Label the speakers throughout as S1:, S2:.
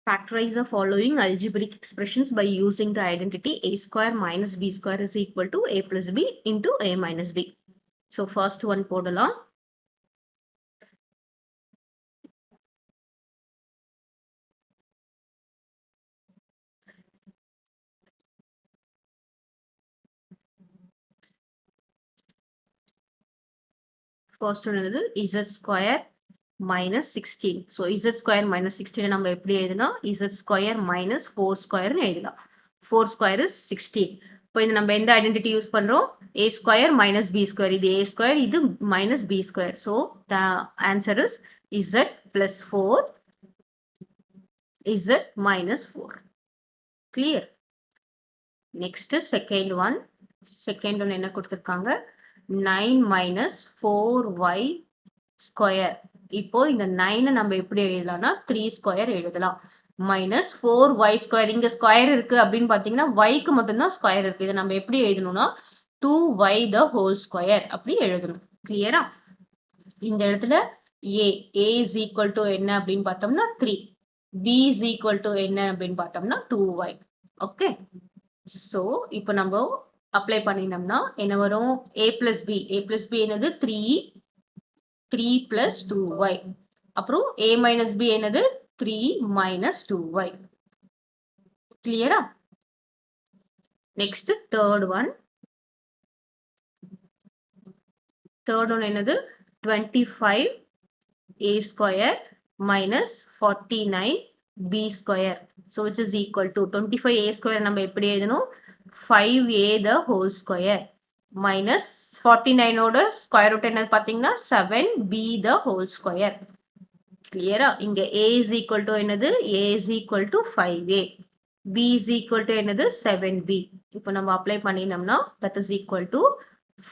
S1: Factorize the following algebraic expressions by using the identity a square minus b square is equal to a plus b into a minus b. So first one போடலாம். First one is z square minus 16. So z square minus 16 நம்ம எப்படி எழுதலாம்? Z square minus 4 square எழுதலாம். 4 square is 16. இப்போ இந்த நம்ம எந்த identity use பண்றோம்? a square minus b square. இது a square, இது minus b square. So the answer is z plus 4, z minus 4. Clear? Next second one. Second one என்ன கொடுத்திருக்காங்க? 9 minus 4y square. இப்போ இந்த 9 நம்ம எப்படி எழுதலாம்னா 3 ஸ்கொயர் எழுதலாம். Minus 4y square. இங்க ஸ்கொயர் இருக்கு அப்படின்னு பாத்தீங்கன்னா yக்கு மட்டும்தான் ஸ்கொயர் இருக்கு. இதை நம்ம எப்படி எழுதணும்னா 2y the whole square அப்படி எழுதணும். கிளியரா? இந்த இடத்துல a is equal to என்ன அப்படின்னு பார்த்தோம்னா 3, b is equal to என்ன அப்படின்னு பார்த்தோம்னா 2y. ஓகே, சோ இப்போ நம்ம அப்ளை பண்ணினோம்னா என்ன வரும்? a plus b என்னது 3 plus 2y. அப்புறம் a minus b என்னது 3 minus 2y. கிளியரா? நெக்ஸ்ட் third one என்னது 25 a square minus 49 b square. So which is equal to 25 a square நம்ம எப்படி எழுதணும்? 5a the whole square minus 49 ஓட ஸ்கொயர் ரூட் என்ன பாத்தீங்கன்னா 7b the whole square. கிளியரா? இங்க a is equal to என்னது? a is equal to 5a, b is equal to என்னது? 7b. இப்போ நம்ம apply பண்ணினோம்னா that is equal to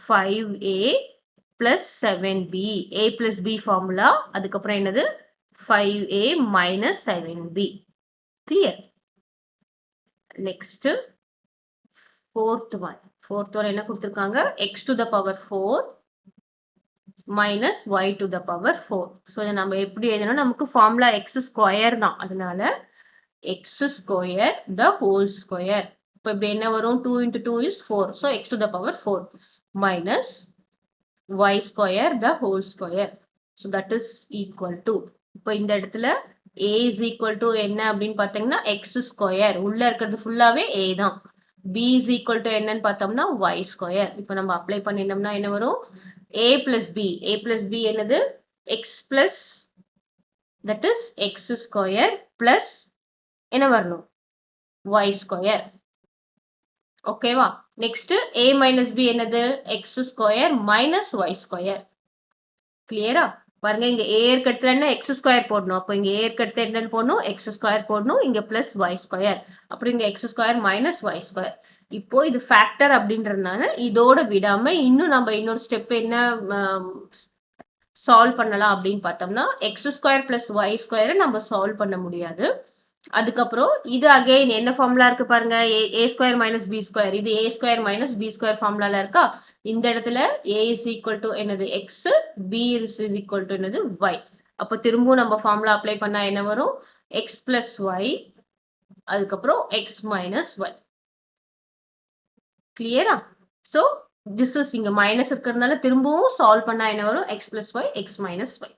S1: 5a plus 7b. a plus b formula. அதுக்கப்புறம் என்னது? 5a minus 7b. Clear? Next fourth one என்ன கொடுத்திருக்காங்க? x to the power 4 minus y to the power 4. So இதை நம்ம எப்படி எழுதணும்? நமக்கு ஃபார்முலா x ஸ்கொயர் தான், அதனால x square the whole square. இப்போ இப்படி என்ன வரும்? 2 into 2 is 4. So x to the power 4 minus y square the whole square. So that is equal to, இப்போ இந்த இடத்துல a is equal to என்ன அப்படின்னு பார்த்தீங்கன்னா x square. உள்ள இருக்கிறது ஃபுல்லாவே a தான். b is equal to என்னன்னு பார்த்தோம்னா y square. இப்போ நம்ம அப்ளை பண்ணினோம்னா என்ன வரும்? a plus b என்னது? x plus that is x square plus என்ன வரணும்? y square. ஓகேவா? நெக்ஸ்ட் a minus b என்னது? x square minus y square. கிளியரா? பாருங்க, இங்க a இருக்கிறதுல என்ன? x ஸ்கொயர் போடணும். அப்போ இங்க a இருக்கிறது என்னன்னு போடணும்? x ஸ்கொயர் போடணும். இங்க பிளஸ் y ஸ்கொயர். அப்புறம் இங்க x square minus y square. இப்போ இது ஃபேக்டர் அப்படின்றதுனால இதோட விடாம இன்னும் நம்ம இன்னொரு ஸ்டெப் என்ன சால்வ் பண்ணலாம் அப்படின்னு பார்த்தோம்னா x ஸ்கொயர் பிளஸ் y ஸ்கொயரை நம்ம சால்வ் பண்ண முடியாது. அதுக்கப்புறம் இது அகைன் என்ன ஃபார்முலா இருக்கு பாருங்க? a square minus b square. இது a square minus b square ஃபார்முலால இருக்கா? இந்த இடத்துல a is equal to என்னது? x, b is equal to என்னது? y. அப்போ திரும்பவும் நம்ம ஃபார்முலா அப்ளை பண்ணா என்ன வரும்? x plus y, அதுக்கப்புறம் x minus y. கிளியரா? சோ this is இங்க மைனஸ் இருக்கிறதுனால திரும்பவும் சால்வ் பண்ணா என்ன வரும்? x plus y, x minus y.